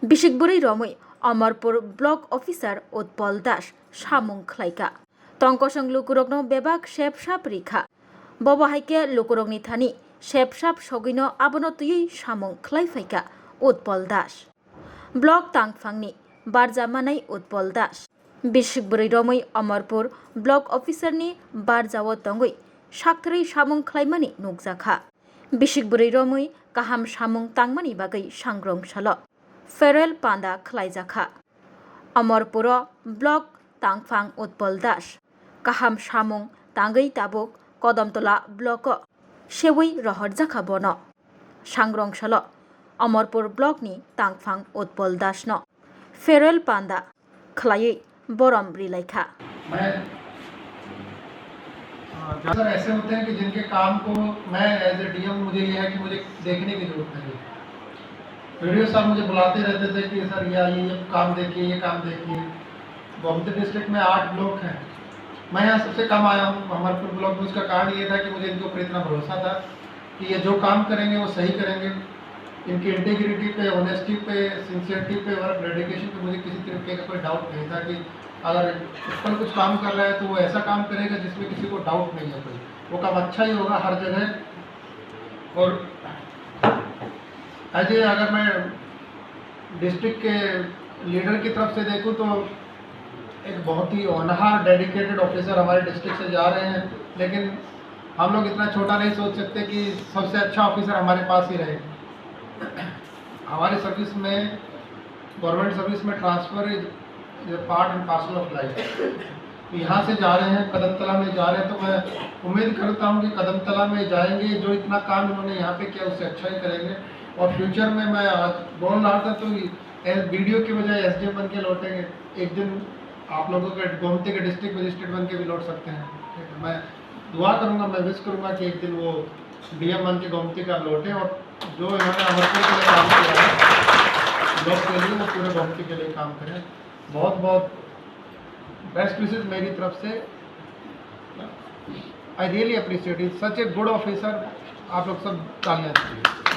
बिशिकबुरै रमै Amarpur block अफिसार उत्पल दास सामुं खलाइका तंकसं लुकुरकनो बेबाक सेबसाब रिखा बबाहाइके लुकुरकनि थानि सेबसाब सगिनो आबनो तुयै सामुं खलाइफाइका Utpal Das block तांगफांनि बारजामानाय Utpal Das बिशिकबुरै रमै Amarpur block अफिसारनि बारजावो तंगै साक्थरै सामुं खलाइमानि नुकजाखा बिशिकबुरै रमै काहाम सामुं तांमानि बागै सांग्रं सल फेरेल पांदा खलाइजाखा Amarpur block तांगफां Utpal Das काहाम सामुं तांगै Tabuk Kadamtala block सेवै रहरजाखा बन सांग्रं सल अमरपुर ब्लकनि तांगफां उत्पल दास न फेरेल पांदा खलायै बरम रिलाइखा। सर ऐसे होते हैं कि जिनके काम को मैं एज ए डीएम मुझे ये है कि मुझे देखने की जरूरत नहीं है। वीडियो साहब मुझे बुलाते रहते थे कि सर ये काम देखिए, ये काम देखिए। गोमती डिस्ट्रिक्ट में 8 ब्लॉक हैं, मैं यहाँ सबसे कम आया हूँ अमरपुर ब्लॉक में। उसका कारण ये था कि मुझे इनके ऊपर इतना भरोसा था कि ये जो काम करेंगे वो सही करेंगे। इनकी इंटीग्रिटी पे, ऑनेस्टी पे, सिंसियरिटी पे, वर्क डेडिकेशन पे मुझे किसी तरीके का कोई डाउट नहीं था कि अगर इस पर कुछ काम कर रहा है तो वो ऐसा काम करेगा जिसमें किसी को डाउट नहीं है, कोई वो काम अच्छा ही होगा हर जगह। और ऐसे अगर मैं डिस्ट्रिक्ट के लीडर की तरफ से देखूं तो एक बहुत ही होनहार डेडिकेटेड ऑफिसर हमारे डिस्ट्रिक्ट से जा रहे हैं, लेकिन हम लोग इतना छोटा नहीं सोच सकते कि सबसे अच्छा ऑफिसर हमारे पास ही रहे। हमारी सर्विस में, गवर्नमेंट सर्विस में transfer is part and parcel of life. यहाँ से जा रहे हैं, कदमतला में जा रहे हैं, तो मैं उम्मीद करता हूँ कि कदमतला में जाएंगे, जो इतना काम इन्होंने यहाँ पे किया उससे अच्छा ही करेंगे। और फ्यूचर में मैं आज बोल रहा था तो वीडियो की बजाय एसडीएम बन के लौटेंगे। एक दिन आप लोगों के गोमती के डिस्ट्रिक्ट मजिस्ट्रेट बन के भी लौट सकते हैं। मैं दुआ करूँगा, मैं विश करूँगा कि एक दिन वो डीएम बन के गोमती का लौटे और जो इन्होंने अमरपुर के लिए काम किया है ब्लॉक के लिए, वो पूरे गोमती के लिए काम करें। बहुत बहुत बेस्ट विशेस मेरी तरफ से। I really appreciate it, such a good officer. आप लोग सब तालियां दीजिए।